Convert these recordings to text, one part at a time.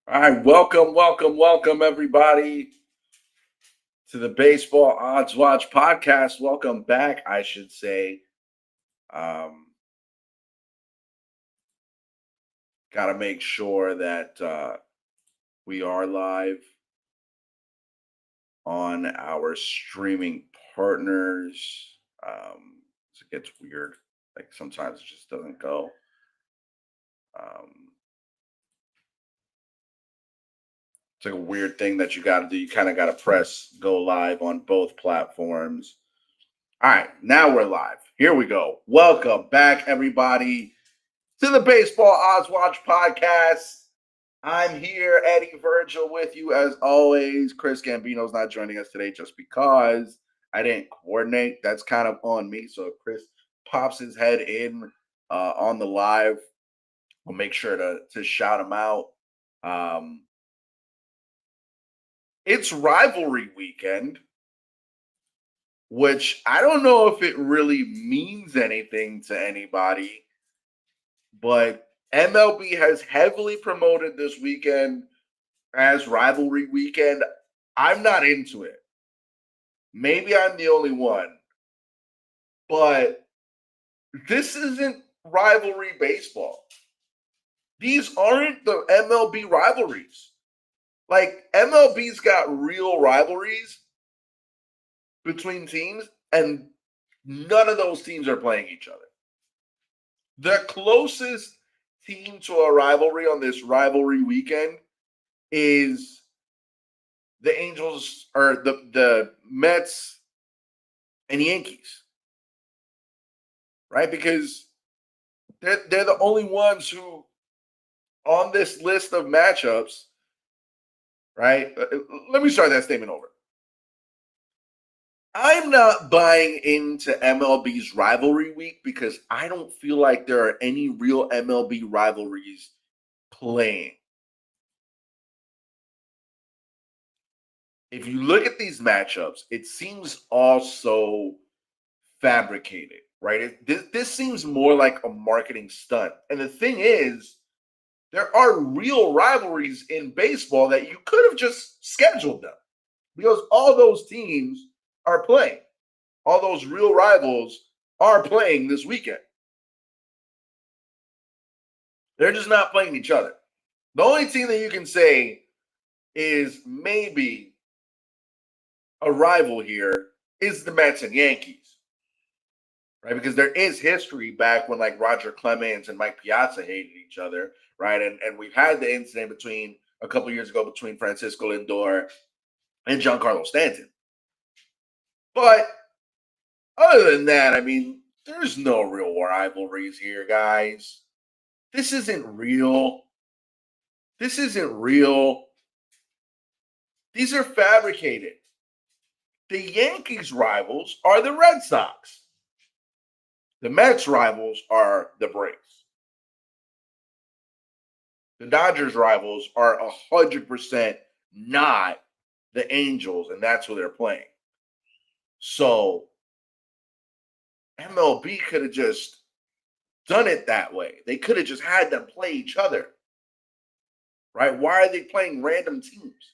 All right, welcome, everybody, to the Baseball Odds Watch podcast. Welcome back, I should say. Um, Got to make sure that we are live on our streaming partners. It gets weird. Like sometimes it just doesn't go. Um, it's like a weird thing that you got to do. You kind of got to press go live on both platforms. All right, now we're live. Here we go. Welcome back, everybody, to the Baseball Odds Watch podcast. I'm here, Eddie Virgil, with you as always. Chris Gambino's not joining us today just because I didn't coordinate. That's kind of on me. So if Chris pops his head in on the live, we'll make sure to shout him out. Um, it's rivalry weekend, which I don't know if it really means anything to anybody, but MLB has heavily promoted this weekend as rivalry weekend. I'm not into it. Maybe I'm the only one, but this isn't rivalry baseball. These aren't the MLB rivalries. Like MLB's got real rivalries between teams, and none of those teams are playing each other. The closest team to a rivalry on this rivalry weekend is the Angels or the Mets and Yankees, right? Because they're the only ones who on this list of matchups, right? Let me start that statement over. I'm not buying into MLB's rivalry week because I don't feel like there are any real MLB rivalries playing. If you look at these matchups, it seems also fabricated, right? This seems more like a marketing stunt. And the thing is, there are real rivalries in baseball that you could have just scheduled them because all those teams are playing. All those real rivals are playing this weekend. They're just not playing each other. The only team that you can say is maybe a rival here is the Mets and Yankees, right? Because there is history back when like Roger Clemens and Mike Piazza hated each other, right? And we've had the incident between a couple years ago between Francisco Lindor and Giancarlo Stanton. But other than that, I mean, there's no real rivalries here, guys. This isn't real. This isn't real. These are fabricated. The Yankees' rivals are the Red Sox. The Mets' rivals are the Braves. The Dodgers' rivals are 100% not the Angels, and that's who they're playing. So MLB could have just done it that way. They could have just had them play each other, right? Why are they playing random teams?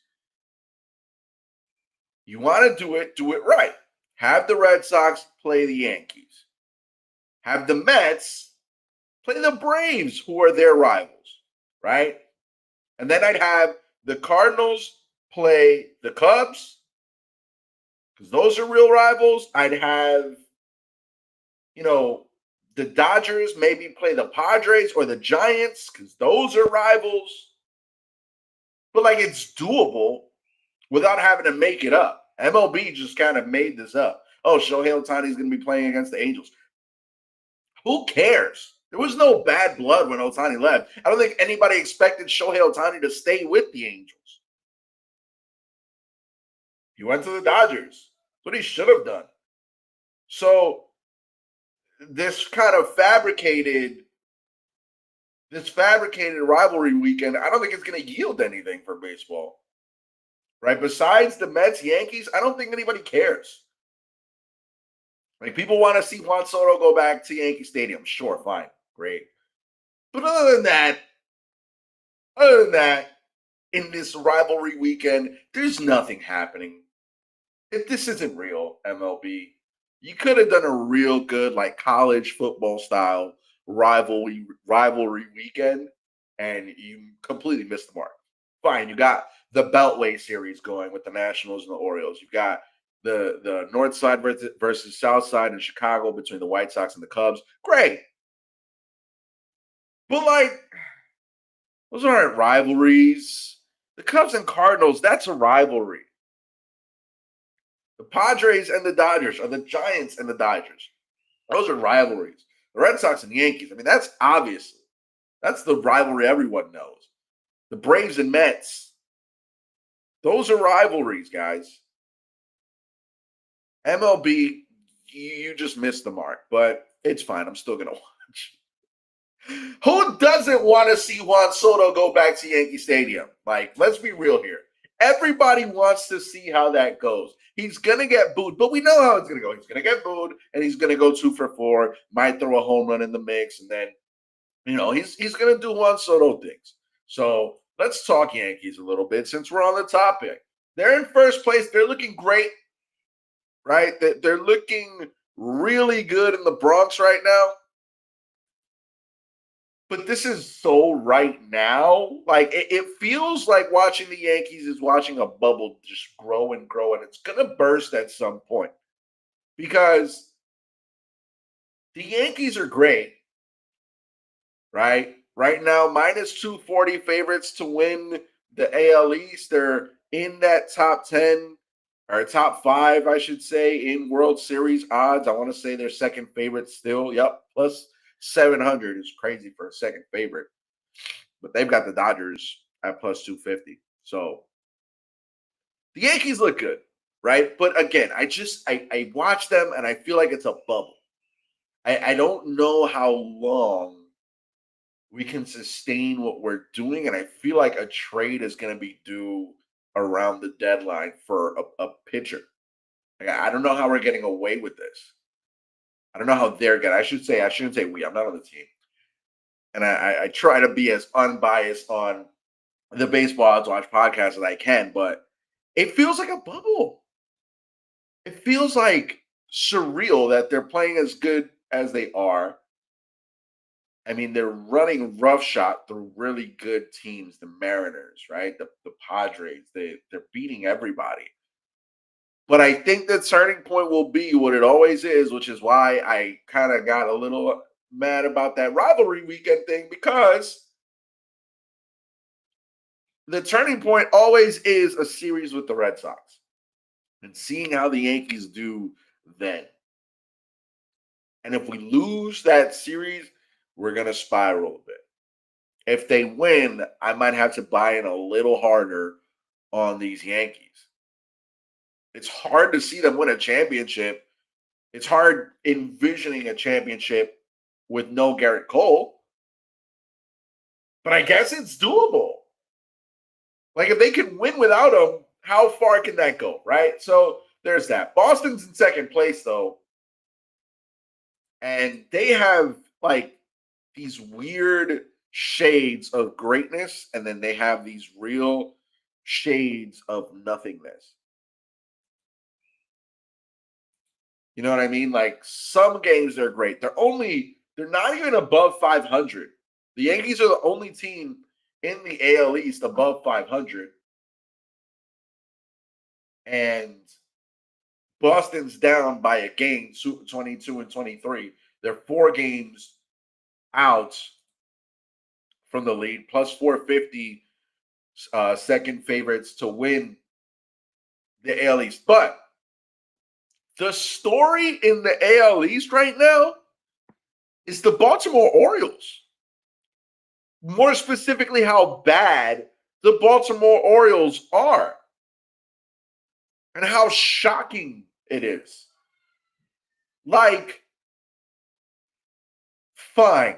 You want to do it right. Have the Red Sox play the Yankees. Have the Mets play the Braves, who are their rivals, right? And then I'd have the Cardinals play the Cubs, because those are real rivals. I'd have, you know, the Dodgers maybe play the Padres or the Giants, because those are rivals. But like it's doable without having to make it up. MLB just kind of made this up. Oh, Shohei Ohtani is going to be playing against the Angels. Who cares? There was no bad blood when Ohtani left. I don't think anybody expected Shohei Ohtani to stay with the Angels. He went to the Dodgers. That's what he should have done. So this kind of fabricated rivalry weekend, I don't think it's going to yield anything for baseball. Right? Besides the Mets, Yankees, I don't think anybody cares. Like people want to see Juan Soto go back to Yankee Stadium. Sure, fine, great. But other than that, in this rivalry weekend. There's nothing happening. If this isn't real, MLB, you could have done a real good like college football style rivalry weekend, and you completely missed the mark. Fine, you got the Beltway series going with the Nationals and the Orioles. You've got the North Side versus South Side in Chicago between the White Sox and the Cubs. Great, but like those aren't rivalries. The Cubs and Cardinals, that's a rivalry. The Padres and the Dodgers are the Giants and the Dodgers. Those are rivalries. The Red Sox and the Yankees. I mean, that's obviously that's the rivalry everyone knows. The Braves and Mets. Those are rivalries, guys. MLB, you just missed the mark, but it's fine. I'm still gonna watch. Who doesn't want to see Juan Soto go back to Yankee Stadium? Like, let's be real here. Everybody wants to see how that goes. He's gonna get booed, but we know how it's gonna go. He's gonna get booed, and he's gonna go 2 for 4. Might throw a home run in the mix, and then he's gonna do Juan Soto things. So let's talk Yankees a little bit since we're on the topic. They're in first place. They're looking great, right? They're looking really good in the Bronx right now. But this is so right now. Like it feels like watching the Yankees is watching a bubble just grow and grow, and it's gonna burst at some point because the Yankees are great, right? Right now, minus 240 favorites to win the AL East. They're in that top 10 or top 5, I should say, in World Series odds. I want to say they're second favorite still. Yep, plus 700 is crazy for a second favorite. But they've got the Dodgers at plus 250. So the Yankees look good, right? But again, I watch them and I feel like it's a bubble. I don't know how long we can sustain what we're doing, and I feel like a trade is going to be due around the deadline for a pitcher. Like, I don't know how we're getting away with this. I don't know how they're getting. I shouldn't say we. I'm not on the team, and I try to be as unbiased on the Baseball Odds Watch podcast as I can, but it feels like a bubble. It feels like surreal that they're playing as good as they are. I mean, they're running roughshod through really good teams, the Mariners, right? The Padres. They're beating everybody. But I think the turning point will be what it always is, which is why I kind of got a little mad about that rivalry weekend thing, because the turning point always is a series with the Red Sox and seeing how the Yankees do then. And if we lose that series, we're going to spiral a bit. If they win, I might have to buy in a little harder on these Yankees. It's hard to see them win a championship. It's hard envisioning a championship with no Garrett Cole, but I guess it's doable. Like, if they can win without him, how far can that go, right? So there's that. Boston's in second place, though, and they have like these weird shades of greatness, and then they have these real shades of nothingness. You know what I mean? Like, some games they're great. They're not even above 500. The Yankees are the only team in the AL East above 500. And Boston's down by a game, 22 and 23. They're 4 games out from the lead, plus 450 second favorites to win the AL East. But the story in the AL East right now is the Baltimore Orioles. More specifically, how bad the Baltimore Orioles are and how shocking it is. Like, fine,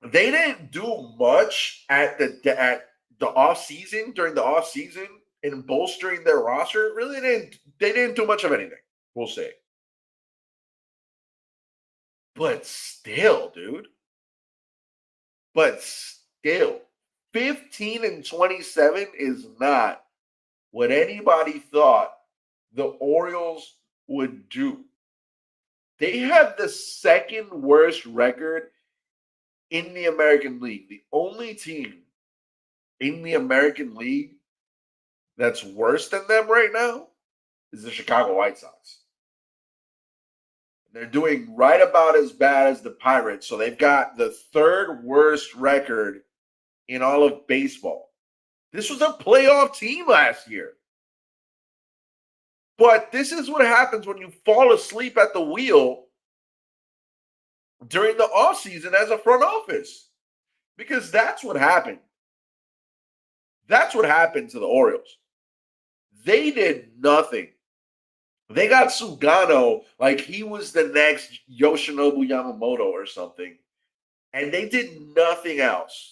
they didn't do much at the off season during the off season in bolstering their roster. Really didn't they didn't do much of anything. We'll say, but still, dude. But still, 15-27 is not what anybody thought the Orioles would do. They have the second worst record in the American League. The only team in the American League that's worse than them right now is the Chicago White Sox. They're doing right about as bad as the Pirates. So they've got the third worst record in all of baseball. This was a playoff team last year. But this is what happens when you fall asleep at the wheel during the offseason as a front office. Because that's what happened. That's what happened to the Orioles. They did nothing. They got Sugano like he was the next Yoshinobu Yamamoto or something. And they did nothing else.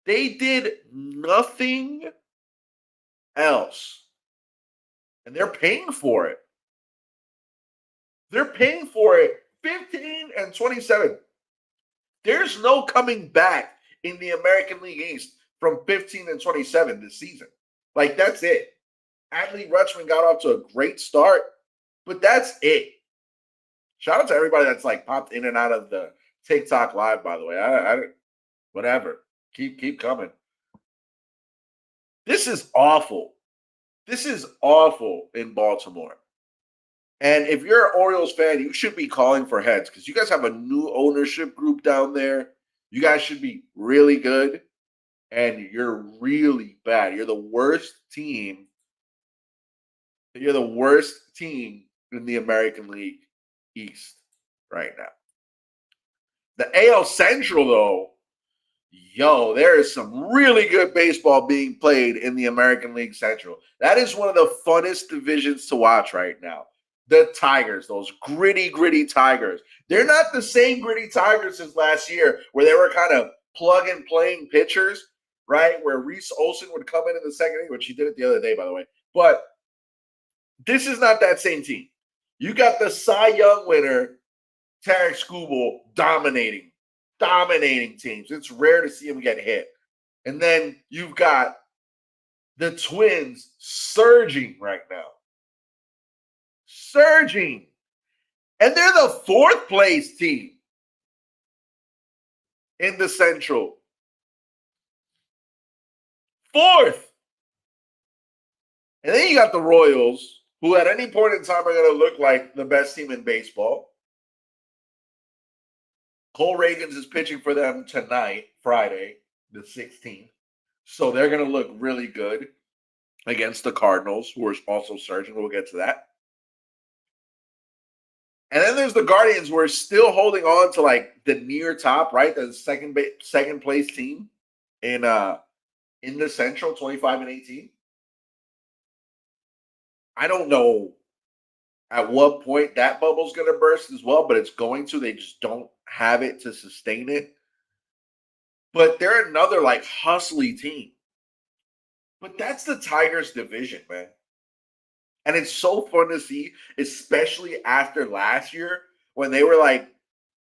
They did nothing else. And they're paying for it. They're paying for it. 15-27. There's no coming back in the American League East from 15-27 this season. Like, that's it. Adley Rutschman got off to a great start, but that's it. Shout out to everybody that's like popped in and out of the TikTok live, by the way. I whatever. Keep coming. This is awful. This is awful in Baltimore. And if you're an Orioles fan, you should be calling for heads because you guys have a new ownership group down there. You guys should be really good, and you're really bad. You're the worst team. You're the worst team in the American League East right now. The AL Central, though, there is some really good baseball being played in the American League Central. That is one of the funnest divisions to watch right now. The Tigers, those gritty Tigers. They're not the same gritty Tigers as last year where they were kind of plug and playing pitchers, right? Where Reese Olson would come in the second inning, which he did it the other day, by the way. But this is not that same team. You got the Cy Young winner, Tarek Skubal, dominating teams. It's rare to see him get hit. And then you've got the Twins surging right now. Surging. And they're the fourth place team in the Central. Fourth. And then you got the Royals, who at any point in time are going to look like the best team in baseball. Cole Reagans is pitching for them tonight, Friday, the 16th. So they're going to look really good against the Cardinals, who are also surging. We'll get to that. And then there's the Guardians, who are still holding on to like the near top, right? The second place team in the Central, 25-18. I don't know at what point that bubble's going to burst as well, but it's going to. They just don't have it to sustain it. But they're another like hustly team. But that's the Tigers division, man. And it's so fun to see, especially after last year when they were like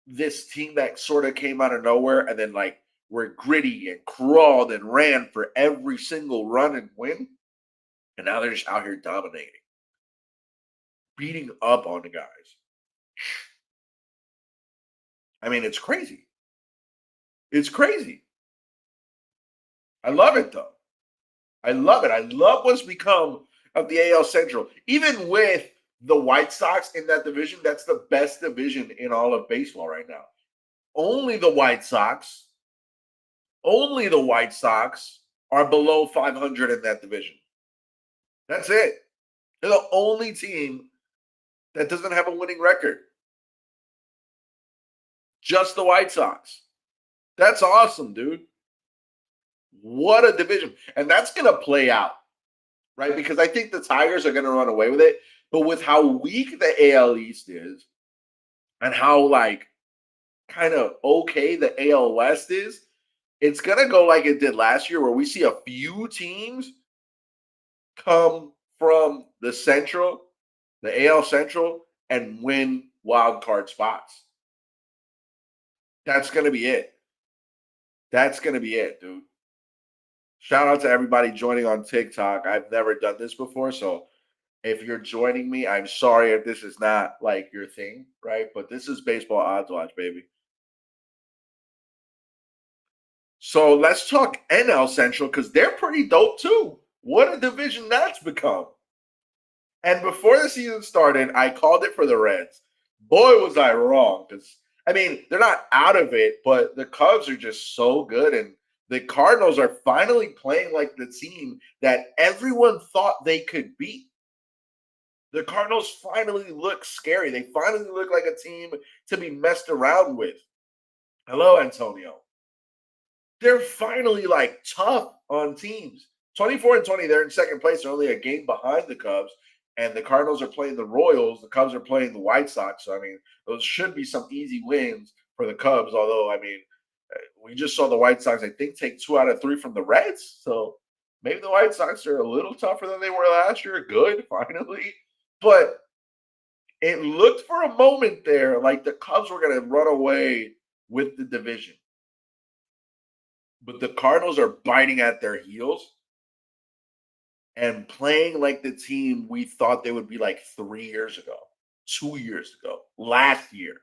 this team that sort of came out of nowhere and then like were gritty and crawled and ran for every single run and win. And now they're just out here dominating, beating up on the guys. I mean, it's crazy. It's crazy. I love it, though. I love it. I love what's become of the AL Central. Even with the White Sox in that division, that's the best division in all of baseball right now. Only the White Sox are below 500 in that division. That's it. They're the only team that doesn't have a winning record. Just the White Sox. That's awesome, dude. What a division. And that's going to play out, right? Because I think the Tigers are going to run away with it. But with how weak the AL East is and how, like, kind of okay the AL West is, it's going to go like it did last year where we see a few teams come from the Central, the AL Central, and win wild card spots. That's going to be it. That's going to be it, dude. Shout out to everybody joining on TikTok. I've never done this before, so if you're joining me, I'm sorry if this is not like your thing, right? But this is baseball odds watch, baby. So let's talk NL Central because they're pretty dope too. What a division that's become. And before the season started, I called it for the Reds. Boy, was I wrong. Because, I mean, they're not out of it, but the Cubs are just so good. And the Cardinals are finally playing like the team that everyone thought they could beat. The Cardinals finally look scary. They finally look like a team to be messed around with. Hello, Antonio. They're finally like tough on teams. 24 and 20, they're in second place. They're only a game behind the Cubs. And the Cardinals are playing the Royals. The Cubs are playing the White Sox. So, I mean, those should be some easy wins for the Cubs. Although, I mean, we just saw the White Sox, I think, take 2 out of 3 from the Reds. So maybe the White Sox are a little tougher than they were last year. Good, finally. But it looked for a moment there like the Cubs were going to run away with the division. But the Cardinals are biting at their heels and playing like the team we thought they would be like 3 years ago, 2 years ago, last year.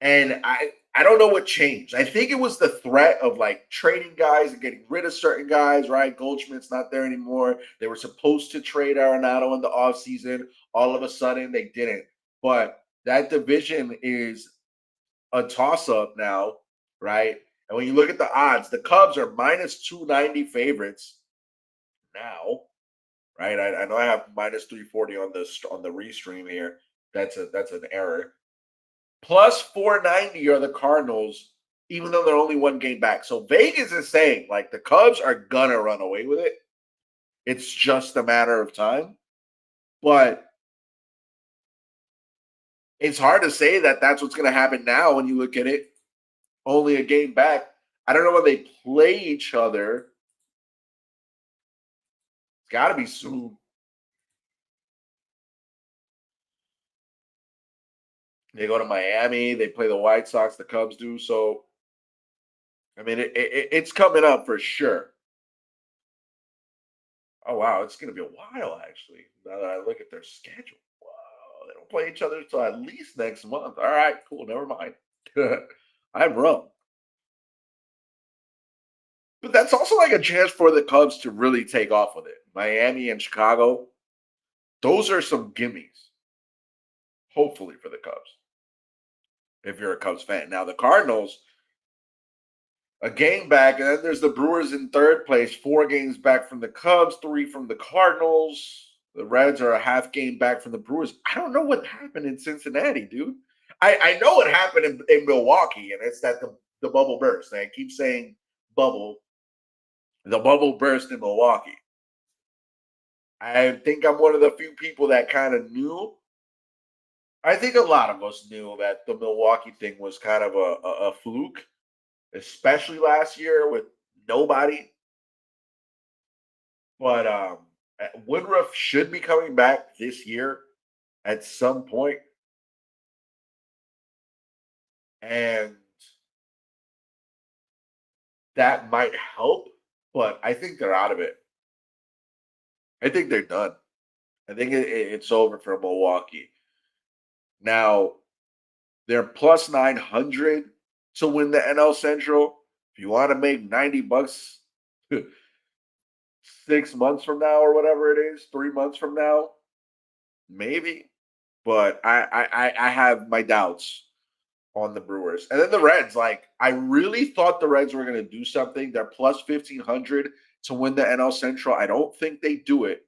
And I don't know what changed. I think it was the threat of like trading guys and getting rid of certain guys, right? Goldschmidt's not there anymore. They were supposed to trade Arenado in the offseason. All of a sudden, they didn't. But that division is a toss up now, right? And when you look at the odds, the Cubs are minus 290 favorites now, right? I know I have minus 340 on the restream here. That's an error. Plus 490 are the Cardinals, even though they're only 1 game back. So Vegas is saying like the Cubs are gonna run away with it. It's just a matter of time. But it's hard to say that that's what's going to happen now when you look at it. Only a game back. I don't know when they play each other. It's got to be soon. They go to Miami. They play the White Sox. The Cubs do. So, I mean, it's coming up for sure. Oh, wow. It's going to be a while, actually, now that I look at their schedule. Wow. They don't play each other until at least next month. All right, cool. Never mind. I'm wrong. But that's also like a chance for the Cubs to really take off with it. Miami and Chicago, those are some gimmies, hopefully, for the Cubs, if you're a Cubs fan. Now, the Cardinals, a game back, and then there's the Brewers in third place, 4 games back from the Cubs, 3 from the Cardinals. The Reds are a half game back from the Brewers. I don't know what happened in Cincinnati, dude. I know what happened in Milwaukee, and it's that the bubble burst. I keep saying bubble. The bubble burst in Milwaukee. I think I'm one of the few people that kind of knew. I think a lot of us knew that the Milwaukee thing was kind of a fluke, especially last year with nobody. But Woodruff should be coming back this year at some point. And that might help, but I think they're out of it. I think they're done. I think it's over for Milwaukee. Now, they're plus 900 to win the NL Central. If you want to make $90 6 months from now or whatever it is, 3 months from now, maybe. But I have my doubts on the Brewers. And then the Reds, like I really thought the Reds were going to do something. They're plus 1500 to win the NL Central. I don't think they do it,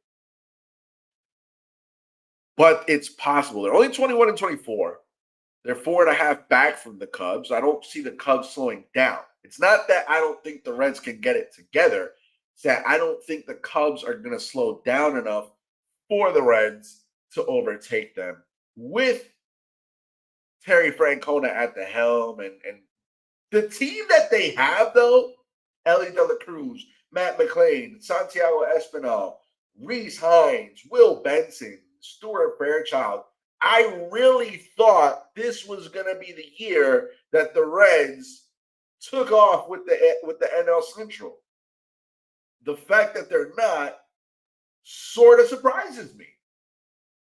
but it's possible. They're only 21 and 24. They're 4.5 back from the Cubs. I don't see the Cubs slowing down. It's not that I don't think the Reds can get it together. It's that I don't think the Cubs are going to slow down enough for the Reds to overtake them with Terry Francona at the helm. And the team that they have, though, Ellie De La Cruz, Matt McLean, Santiago Espinal, Reese Hines, Will Benson, Stuart Fairchild, I really thought this was going to be the year that the Reds took off with the NL Central. The fact that they're not sort of surprises me.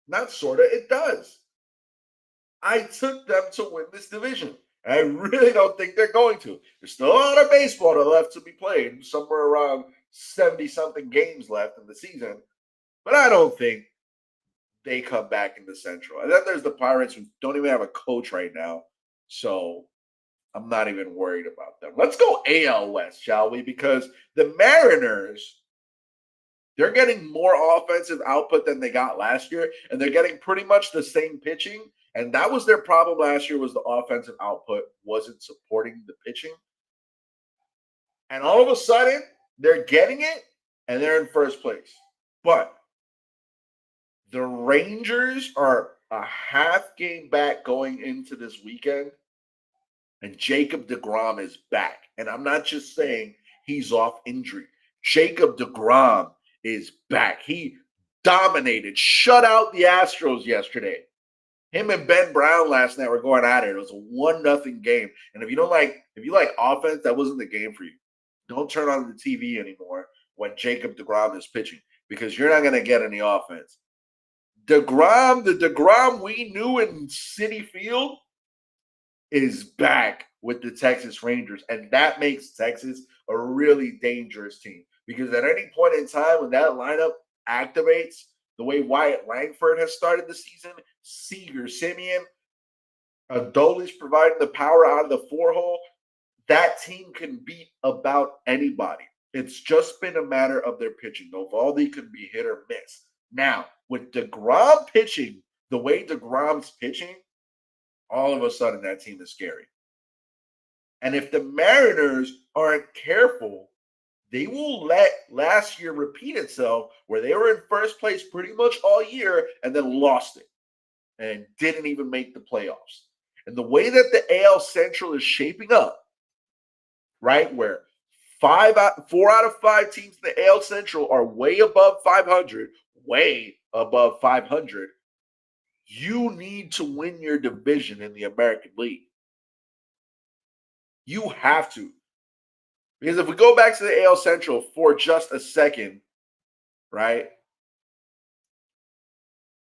Not sort of, it does. I took them to win this division. I really don't think they're going to. There's still a lot of baseball left to be played, somewhere around 70 something games left in the season. But I don't think they come back in the Central. And then there's the Pirates, who don't even have a coach right now. So I'm not even worried about them. Let's go AL West, shall we? Because the Mariners, they're getting more offensive output than they got last year, and they're getting pretty much the same pitching. And that was their problem last year, was the offensive output wasn't supporting the pitching. And all of a sudden, they're getting it, and they're in first place. But the Rangers are a half game back going into this weekend, and Jacob deGrom is back. And I'm not just saying he's off injury. Jacob deGrom is back. He dominated, shut out the Astros yesterday. Him and Ben Brown last night were going at it. It was a 1-0 game. And if you like offense, that wasn't the game for you. Don't turn on the TV anymore when Jacob deGrom is pitching, because you're not going to get any offense. deGrom, the deGrom we knew in Citi Field, is back with the Texas Rangers. And that makes Texas a really dangerous team, because at any point in time when that lineup activates, the way Wyatt Langford has started the season, Seager, Simeon, Adolis providing the power out of the 4-hole, that team can beat about anybody. It's just been a matter of their pitching. Eovaldi could be hit or miss. Now, with deGrom pitching the way deGrom's pitching, all of a sudden that team is scary. And if the Mariners aren't careful, they will let last year repeat itself, where they were in first place pretty much all year and then lost it and didn't even make the playoffs. And the way that the AL Central is shaping up, right, where 4 out of 5 teams in the AL Central are way above 500, you need to win your division in the American League. You have to. Because if we go back to the AL Central for just a second, right?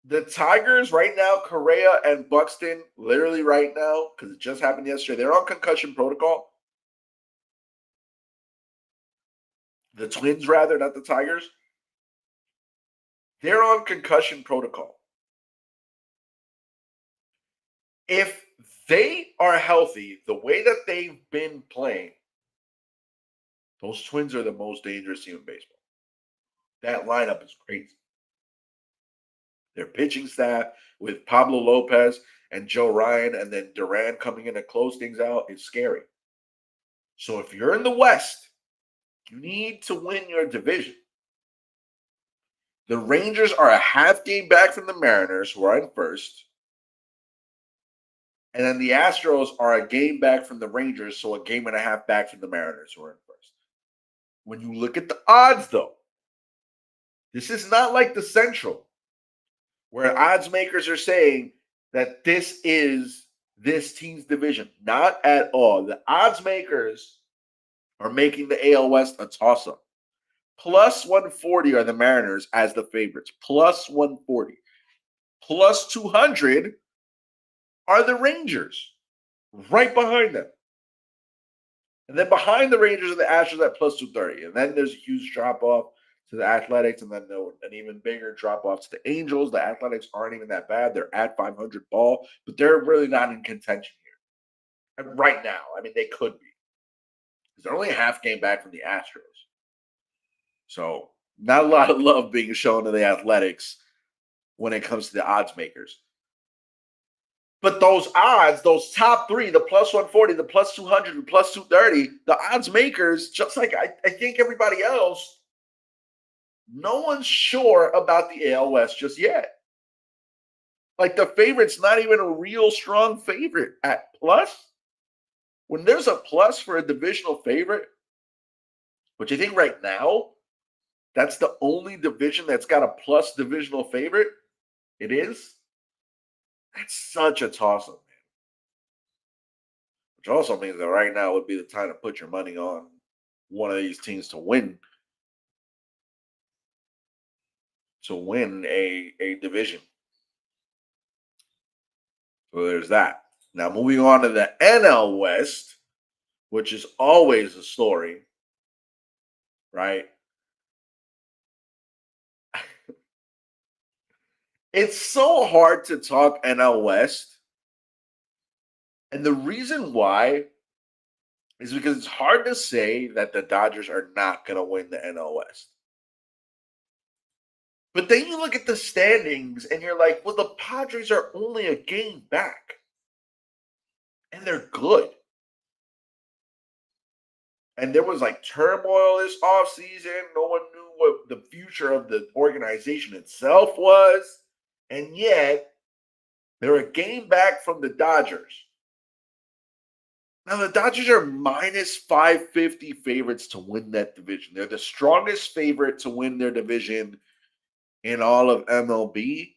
The Tigers right now, Correa and Buxton, literally right now, because it just happened yesterday, they're on concussion protocol. The Twins, rather, not the Tigers. They're on concussion protocol. If they are healthy, the way that they've been playing, those Twins are the most dangerous team in baseball. That lineup is crazy. Their pitching staff with Pablo Lopez and Joe Ryan, and then Duran coming in to close things out, is scary. So if you're in the West, you need to win your division. The Rangers are a half game back from the Mariners, who are in first. And then the Astros are a game back from the Rangers, so a game and a half back from the Mariners, who are in first. When you look at the odds, though, this is not like the Central, where odds makers are saying that this is this team's division. Not at all. The odds makers are making the AL West a toss-up. Plus 140 are the Mariners as the favorites. Plus 140. Plus 200 are the Rangers, right behind them. And then behind the Rangers are the Astros at plus 230. And then there's a huge drop-off to the Athletics, and then an even bigger drop-off to the Angels. The Athletics aren't even that bad. They're at 500 ball, but they're really not in contention here. And right now, I mean, they could be. Because they're only a half game back from the Astros. So not a lot of love being shown to the Athletics when it comes to the odds makers. But those odds, those top three, the plus 140, the plus 200, the plus 230, the odds makers, just like I think everybody else, no one's sure about the AL West just yet. Like, the favorite's not even a real strong favorite at plus. When there's a plus for a divisional favorite, which I think right now, that's the only division that's got a plus divisional favorite, it is. That's such a toss-up, man. which also means that right now would be the time to put your money on one of these teams to win a division. So there's that. Now moving on to the NL West, which is always a story, right? It's so hard to talk NL West. And the reason why is because it's hard to say that the Dodgers are not going to win the NL West. But then you look at the standings and you're like, well, the Padres are only a game back. And they're good. And there was like turmoil this offseason. No one knew what the future of the organization itself was. And yet, they're a game back from the Dodgers. Now, the Dodgers are minus 550 favorites to win that division. They're the strongest favorite to win their division in all of MLB.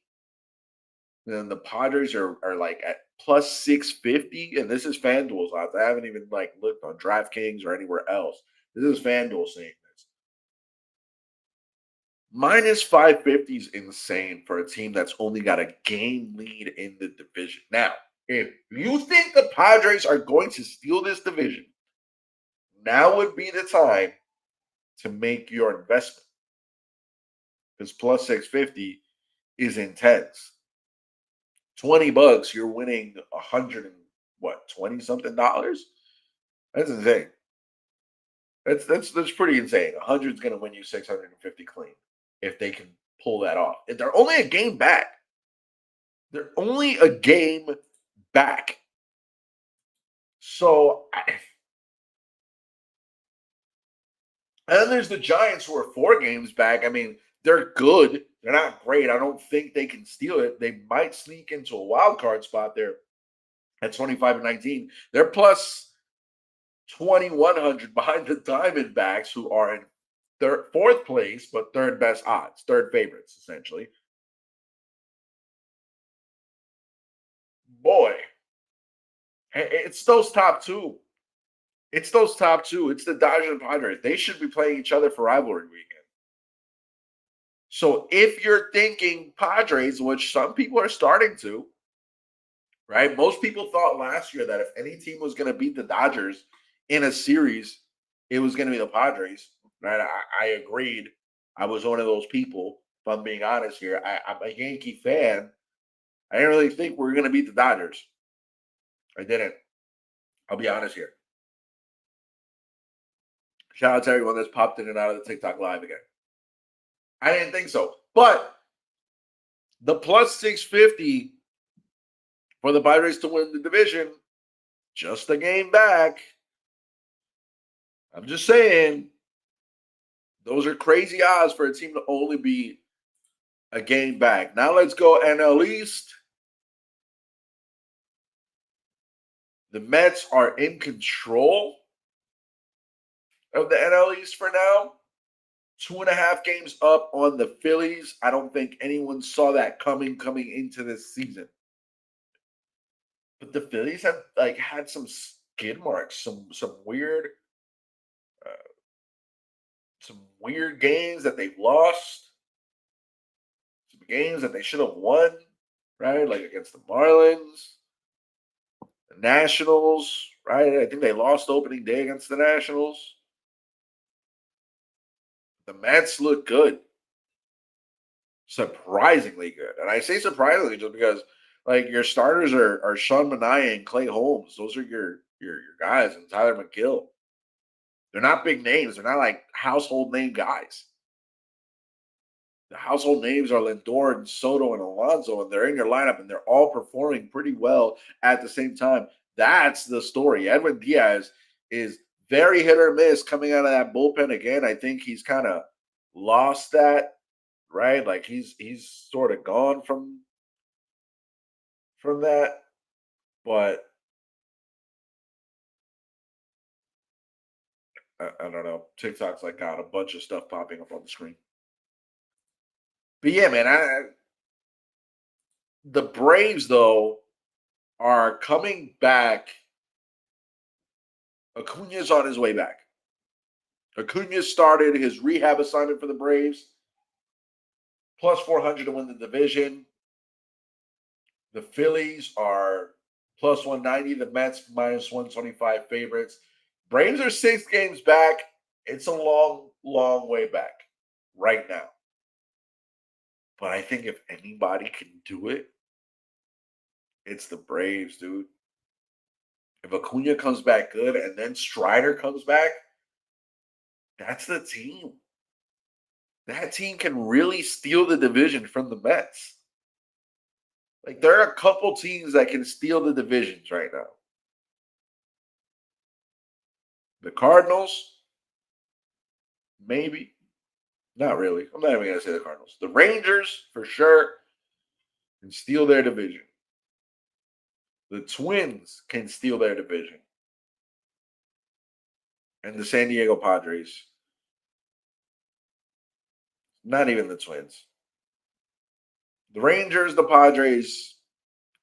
And the Padres are like at plus 650. And this is FanDuel's odds. I haven't even like looked on DraftKings or anywhere else. This is FanDuel saying this. Minus 550 is insane for a team that's only got a game lead in the division. Now, if you think the Padres are going to steal this division, now would be the time to make your investment. Because plus 650 is intense. $20, you're winning 20 something dollars. That's insane. That's pretty insane. 100 is going to win you 650 clean if they can pull that off. If they're only a game back. They're only a game back. So, and then there's the Giants who are 4 games back. I mean, they're good. They're not great. I don't think they can steal it. They might sneak into a wild card spot there at 25-19. They're plus 2,100 behind the Diamondbacks, who are in fourth place, but third best odds, third favorites, essentially. Boy, it's those top two. It's those top two. It's the Dodgers and Padres. They should be playing each other for rivalry weekend. So if you're thinking Padres, which some people are starting to, right? Most people thought last year that if any team was going to beat the Dodgers in a series, it was going to be the Padres. Right? I agreed. I was one of those people. If I'm being honest here, I'm a Yankee fan. I didn't really think we were going to beat the Dodgers. I didn't. I'll be honest here. Shout out to everyone that's popped in and out of the TikTok live again. I didn't think so. But the plus 650 for the Padres to win the division, just a game back. I'm just saying, those are crazy odds for a team to only be a game back. Now let's go NL East. The Mets are in control of the NL East for now. 2.5 games up on the Phillies. I don't think anyone saw that coming into this season. But the Phillies have had some skid marks, some weird games that they've lost, some games that they should have won, right? Like against the Marlins, the Nationals, right? I think they lost opening day against the Nationals. The Mets look good. Surprisingly good. And I say surprisingly just because your starters are Sean Manaea and Clay Holmes. Those are your guys, and Tyler McGill. They're not big names. They're not like household name guys. The household names are Lindor and Soto and Alonso, and they're in your lineup, and they're all performing pretty well at the same time. That's the story. Edwin Diaz is very hit or miss coming out of that bullpen again. I think he's kind of lost that, right? Like he's sort of gone from that, but I don't know. TikTok's got a bunch of stuff popping up on the screen. But yeah, man, the Braves though are coming back Acuna's on his way back. Acuna started his rehab assignment for the Braves, plus 400 to win the division. The Phillies are plus 190. The Mets minus 125 favorites. Braves are 6 games back. It's a long, long way back right now. But I think if anybody can do it, it's the Braves, dude. If Acuna comes back good and then Strider comes back, that's the team. That team can really steal the division from the Mets. Like, there are a couple teams that can steal the divisions right now. The Cardinals, maybe. Not really. I'm not even going to say the Cardinals. The Rangers, for sure, can steal their division. The Twins can steal their division. And the San Diego Padres. Not even the Twins. The Rangers, the Padres,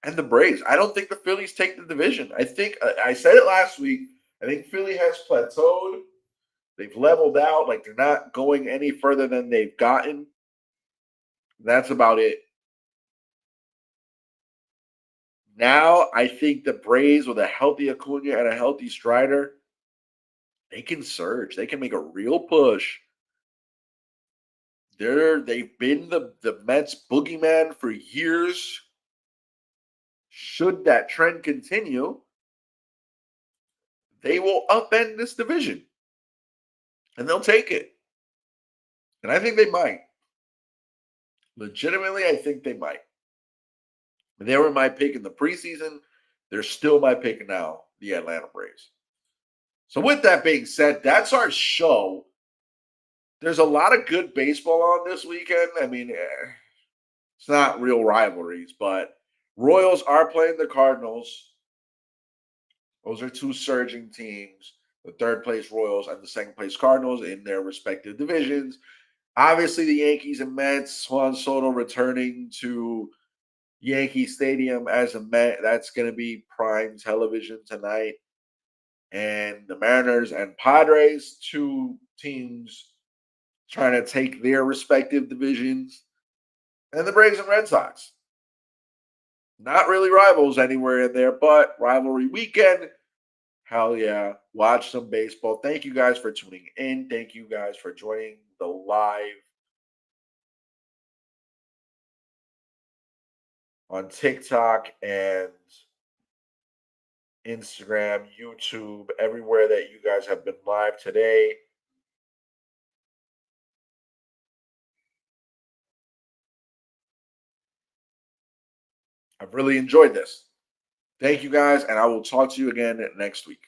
and the Braves. I don't think the Phillies take the division. I think, I said it last week, I think Philly has plateaued. They've leveled out. Like, they're not going any further than they've gotten. That's about it. Now, I think the Braves with a healthy Acuna and a healthy Strider, they can surge. They can make a real push. They've been the Mets boogeyman for years. Should that trend continue, they will upend this division. And they'll take it. And I think they might. Legitimately, I think they might. They were my pick in the preseason. They're still my pick now, the Atlanta Braves. So with that being said, that's our show. There's a lot of good baseball on this weekend. I mean, it's not real rivalries, but Royals are playing the Cardinals. Those are two surging teams, the third place Royals and the second place Cardinals in their respective divisions. Obviously, the Yankees and Mets, Juan Soto returning to Yankee Stadium as a Met. That's going to be prime television tonight. And the Mariners and Padres, two teams trying to take their respective divisions. And the Braves and Red Sox. Not really rivals anywhere in there, but rivalry weekend. Hell yeah. Watch some baseball. Thank you guys for tuning in. Thank you guys for joining the live on TikTok and Instagram, YouTube, everywhere that you guys have been live today. I've really enjoyed this. Thank you guys, and I will talk to you again next week.